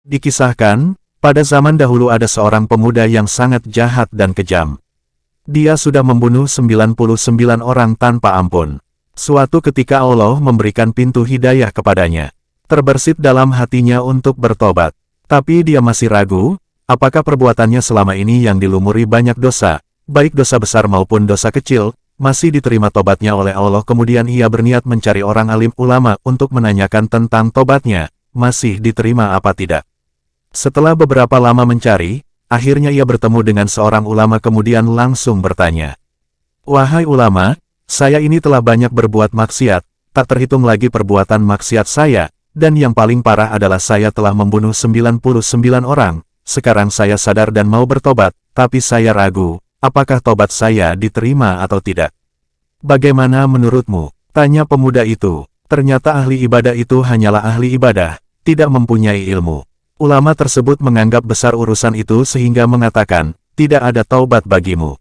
Dikisahkan, pada zaman dahulu ada seorang pemuda yang sangat jahat dan kejam. Dia sudah membunuh 99 orang tanpa ampun. Suatu ketika Allah memberikan pintu hidayah kepadanya. Terbersit dalam hatinya untuk bertobat. Tapi dia masih ragu, apakah perbuatannya selama ini yang dilumuri banyak dosa, baik dosa besar maupun dosa kecil, masih diterima tobatnya oleh Allah. Kemudian ia berniat mencari orang alim ulama untuk menanyakan tentang tobatnya, masih diterima apa tidak. Setelah beberapa lama mencari, akhirnya ia bertemu dengan seorang ulama kemudian langsung bertanya. Wahai ulama, saya ini telah banyak berbuat maksiat, tak terhitung lagi perbuatan maksiat saya, dan yang paling parah adalah saya telah membunuh 99 orang, sekarang saya sadar dan mau bertobat, tapi saya ragu, apakah tobat saya diterima atau tidak. Bagaimana menurutmu? Tanya pemuda itu. Ternyata ahli ibadah itu hanyalah ahli ibadah, tidak mempunyai ilmu. Ulama tersebut menganggap besar urusan itu sehingga mengatakan, tidak ada taubat bagimu.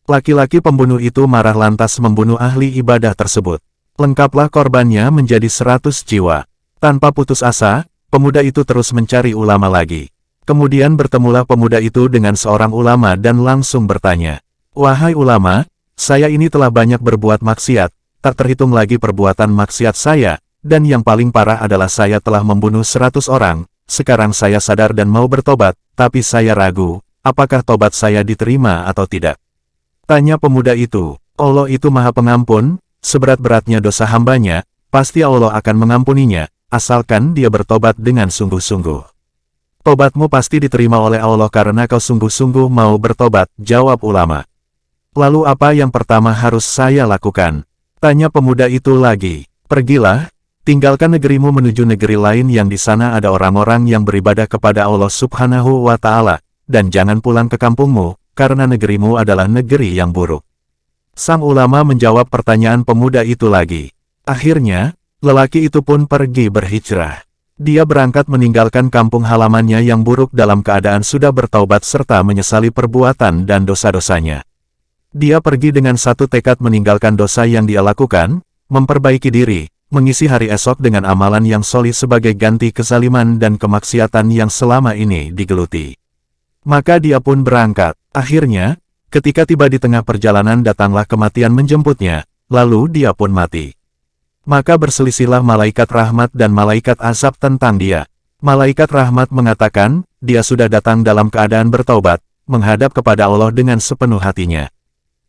Laki-laki pembunuh itu marah lantas membunuh ahli ibadah tersebut. Lengkaplah korbannya menjadi 100 jiwa. Tanpa putus asa, pemuda itu terus mencari ulama lagi. Kemudian bertemulah pemuda itu dengan seorang ulama dan langsung bertanya. Wahai ulama, saya ini telah banyak berbuat maksiat, tak terhitung lagi perbuatan maksiat saya, dan yang paling parah adalah saya telah membunuh 100 orang. Sekarang saya sadar dan mau bertobat, tapi saya ragu, apakah tobat saya diterima atau tidak. Tanya pemuda itu, Allah itu Maha Pengampun, seberat-beratnya dosa hambanya, pasti Allah akan mengampuninya, asalkan dia bertobat dengan sungguh-sungguh. Tobatmu pasti diterima oleh Allah karena kau sungguh-sungguh mau bertobat, jawab ulama. Lalu apa yang pertama harus saya lakukan? Tanya pemuda itu lagi, pergilah. Tinggalkan negerimu menuju negeri lain yang di sana ada orang-orang yang beribadah kepada Allah Subhanahu wa Ta'ala, dan jangan pulang ke kampungmu, karena negerimu adalah negeri yang buruk. Sang ulama menjawab pertanyaan pemuda itu lagi. Akhirnya, lelaki itu pun pergi berhijrah. Dia berangkat meninggalkan kampung halamannya yang buruk dalam keadaan sudah bertaubat serta menyesali perbuatan dan dosa-dosanya. Dia pergi dengan satu tekad meninggalkan dosa yang dia lakukan, memperbaiki diri, mengisi hari esok dengan amalan yang solih sebagai ganti kezaliman dan kemaksiatan yang selama ini digeluti. Maka dia pun berangkat. Akhirnya, ketika tiba di tengah perjalanan datanglah kematian menjemputnya, lalu dia pun mati. Maka berselisihlah malaikat rahmat dan malaikat azab tentang dia. Malaikat rahmat mengatakan, dia sudah datang dalam keadaan bertaubat, menghadap kepada Allah dengan sepenuh hatinya.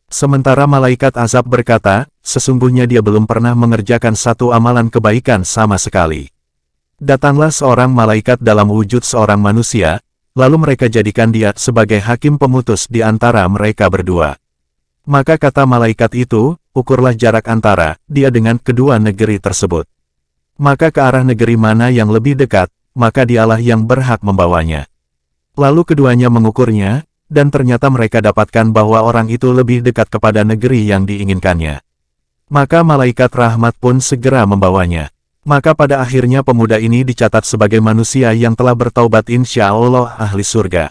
Sementara malaikat azab berkata, sesungguhnya dia belum pernah mengerjakan satu amalan kebaikan sama sekali. Datanglah seorang malaikat dalam wujud seorang manusia, lalu mereka jadikan dia sebagai hakim pemutus di antara mereka berdua. Maka kata malaikat itu, ukurlah jarak antara dia dengan kedua negeri tersebut. Maka ke arah negeri mana yang lebih dekat, maka dialah yang berhak membawanya. Lalu keduanya mengukurnya, dan ternyata mereka dapatkan bahwa orang itu lebih dekat kepada negeri yang diinginkannya. Maka malaikat rahmat pun segera membawanya. Maka pada akhirnya pemuda ini dicatat sebagai manusia yang telah bertaubat insya Allah ahli surga.